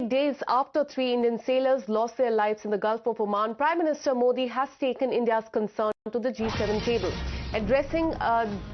days after 3 Indian sailors lost their lives in the Gulf of Oman, Prime Minister Modi has taken India's concern to the G7 table. Addressing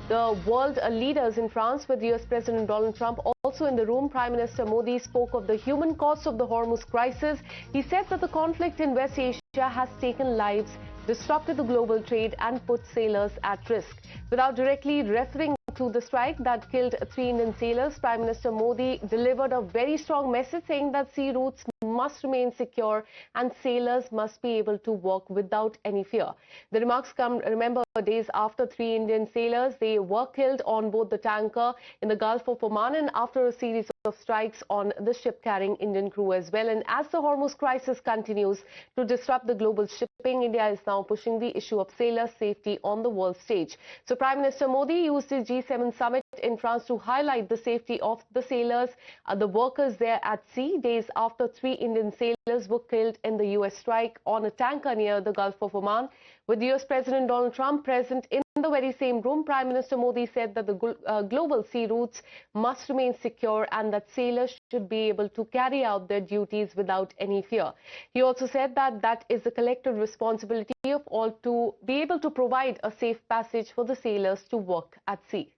the world leaders in France with US President Donald Trump also in the room, Prime Minister Modi spoke of the human cost of the Hormuz crisis. He said that the conflict in West Asia has taken lives, disrupted the global trade and put sailors at risk. Without directly referring to the strike that killed 3 Indian sailors, Prime Minister Modi delivered a very strong message saying that sea routes must remain secure and sailors must be able to work without any fear. The remarks come, remember, days after 3 Indian sailors, they were killed on board the tanker in the Gulf of Oman and after a series of strikes on the ship carrying Indian crew as well. And as the Hormuz crisis continues to disrupt the global shipping, India is now pushing the issue of sailor safety on the world stage. So Prime Minister Modi used his G7 summit in France to highlight the safety of the sailors, the workers there at sea, days after 3 Indian sailors were killed in the US strike on a tanker near the Gulf of Oman. With US President Donald Trump present in the very same room, Prime Minister Modi said that the global sea routes must remain secure and that sailors should be able to carry out their duties without any fear. He also said that that is the collective responsibility of all to be able to provide a safe passage for the sailors to work at sea.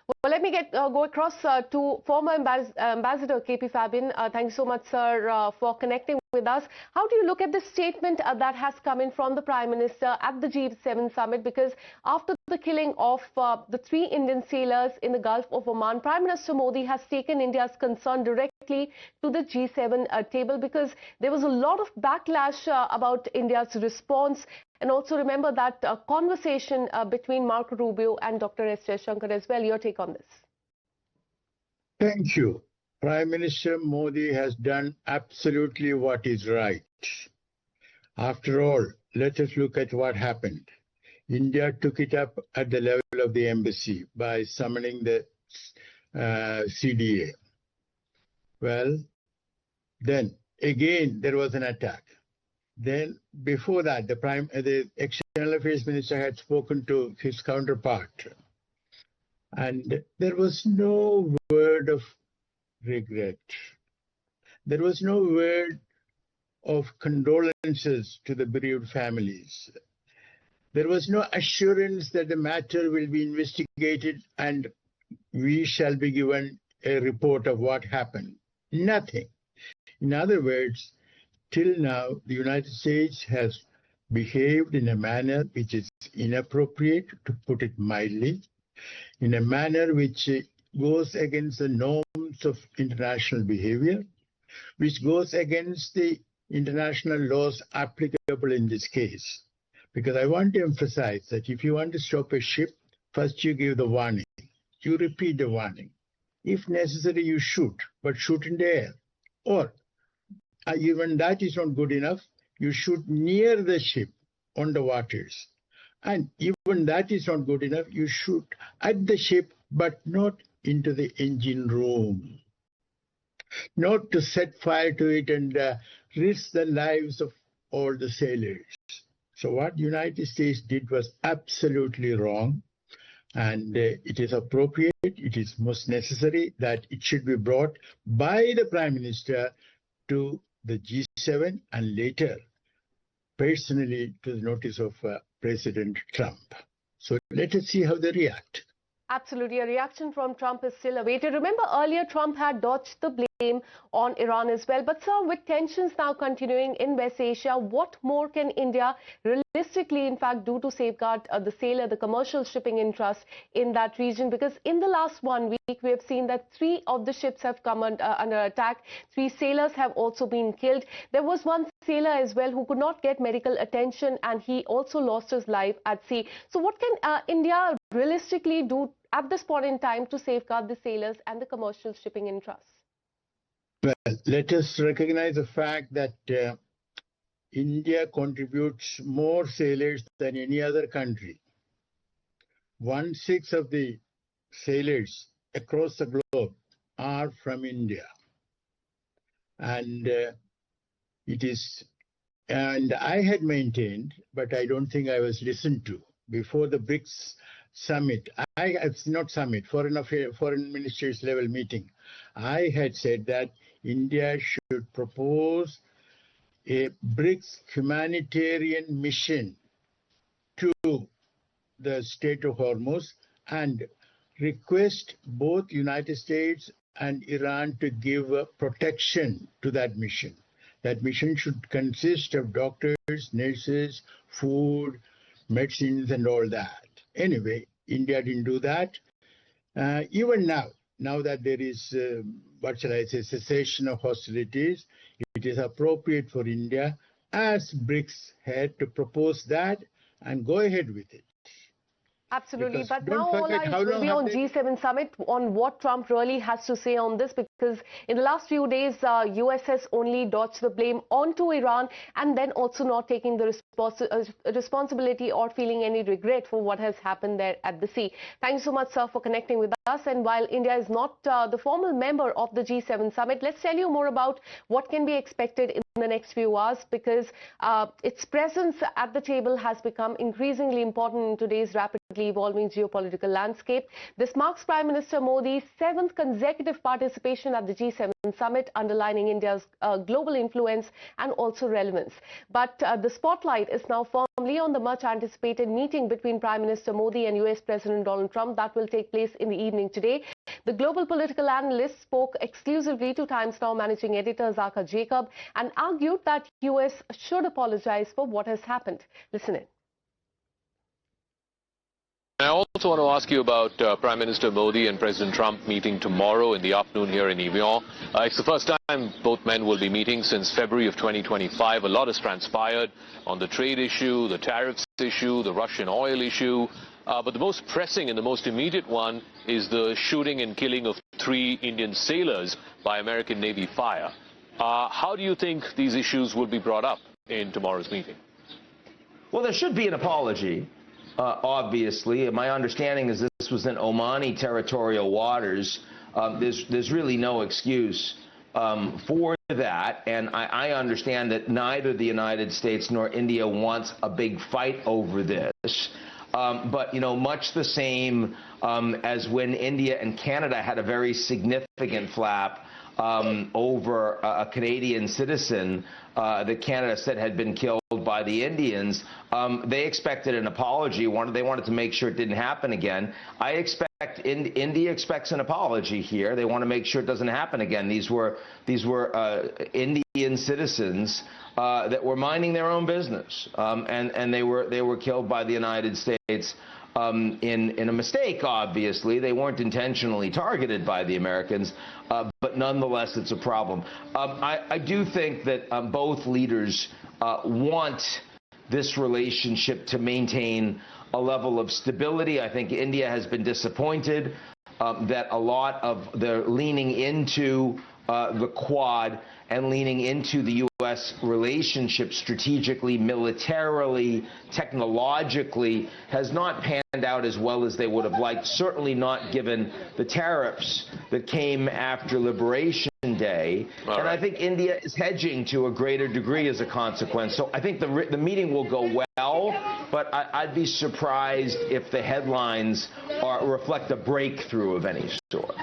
Well, let me go across to former Ambassador KP Fabian. Thank you so much, sir, for connecting with us. How do you look at the statement that has come in from the Prime Minister at the G7 summit? Because after the killing of the 3 Indian sailors in the Gulf of Oman, Prime Minister Modi has taken India's concern directly to the G7 table because there was a lot of backlash about India's response. And also remember that conversation between Marco Rubio and Dr. S. Jaishankar as well. Your take on this? Thank you. Prime Minister Modi has done absolutely what is right. After all, let us look at what happened. India took it up at the level of the embassy by summoning the CDA. Well, then again there was an attack. Then before that, the External Affairs Minister had spoken to his counterpart. And there was no word of regret. There was no word of condolences to the bereaved families. There was no assurance that the matter will be investigated and we shall be given a report of what happened. Nothing. In other words, till now, the United States has behaved in a manner which is inappropriate, to put it mildly, in a manner which goes against the norms of international behavior, which goes against the international laws applicable in this case. Because I want to emphasize that if you want to stop a ship, first you give the warning. You repeat the warning. If necessary, you shoot, but shoot in the air. Or even that is not good enough, you shoot near the ship on the waters. And even that is not good enough, you shoot at the ship, but not into the engine room. Not to set fire to it and risk the lives of all the sailors. So what the United States did was absolutely wrong. And it is appropriate, it is most necessary that it should be brought by the Prime Minister to the G7 and later personally to the notice of President Trump. So let us see how they react. Absolutely. A reaction from Trump is still awaited. Remember, earlier Trump had dodged the blame on Iran as well. But, sir, with tensions now continuing in West Asia, what more can India realistically, in fact, do to safeguard the sailor, the commercial shipping interest in that region? Because in the last 1 week, we have seen that 3 of the ships have come under attack. 3 sailors have also been killed. There was one sailor as well who could not get medical attention and he also lost his life at sea. So what can India realistically do at this point in time to safeguard the sailors and the commercial shipping interests? Well, let us recognize the fact that India contributes more sailors than any other country. 1/6 of the sailors across the globe are from India. And I had maintained, but I don't think I was listened to, before the BRICS summit, it's not summit, foreign ministers level meeting, I had said that India should propose a BRICS humanitarian mission to the Strait of Hormuz and request both United States and Iran to give protection to that mission. That mission should consist of doctors, nurses, food, medicines, and all that. Anyway, India didn't do that. Even now that there is, cessation of hostilities, it is appropriate for India as BRICS head to propose that and go ahead with it. Absolutely, Because but don't now all forget eyes how will long be have on they- G7 summit on what Trump really has to say on this, because in the last few days, US has only dodged the blame onto Iran and then also not taking the responsibility or feeling any regret for what has happened there at the sea. Thank you so much, sir, for connecting with us. And while India is not the formal member of the G7 summit, let's tell you more about what can be expected in the next few hours, because its presence at the table has become increasingly important in today's rapidly evolving geopolitical landscape. This marks Prime Minister Modi's 7th consecutive participation at the G7 summit, underlining India's global influence and also relevance. But the spotlight is now firmly on the much anticipated meeting between Prime Minister Modi and US President Donald Trump that will take place in the evening today. The global political analyst spoke exclusively to Times Now managing editor Zaka Jacob and argued that US should apologize for what has happened. Listen in. I also want to ask you about Prime Minister Modi and President Trump meeting tomorrow in the afternoon here in Evian. It's the first time both men will be meeting since February of 2025. A lot has transpired on the trade issue, the tariffs issue, the Russian oil issue. But the most pressing and the most immediate one is the shooting and killing of 3 Indian sailors by American Navy fire. How do you think these issues will be brought up in tomorrow's meeting? Well, there should be an apology. Obviously, my understanding is this was in Omani territorial waters. There's really no excuse for that, and I understand that neither the United States nor India wants a big fight over this. But, you know, much the same as when India and Canada had a very significant flap over a Canadian citizen that Canada said had been killed by the Indians. They expected an apology. They wanted to make sure it didn't happen again. I expect India expects an apology here. They want to make sure it doesn't happen again. These were Indian citizens that were minding their own business, and they were killed by the United States in a mistake. Obviously, they weren't intentionally targeted by the Americans, but nonetheless, it's a problem. I do think that both leaders want this relationship to maintain a level of stability. I think India has been disappointed that a lot of the leaning into the Quad and leaning into the U.S. relationship strategically, militarily, technologically, has not panned out as well as they would have liked, certainly not given the tariffs that came after Liberation Day. And I think India is hedging to a greater degree as a consequence. So I think the meeting will go well, but I'd be surprised if the headlines reflect a breakthrough of any sort.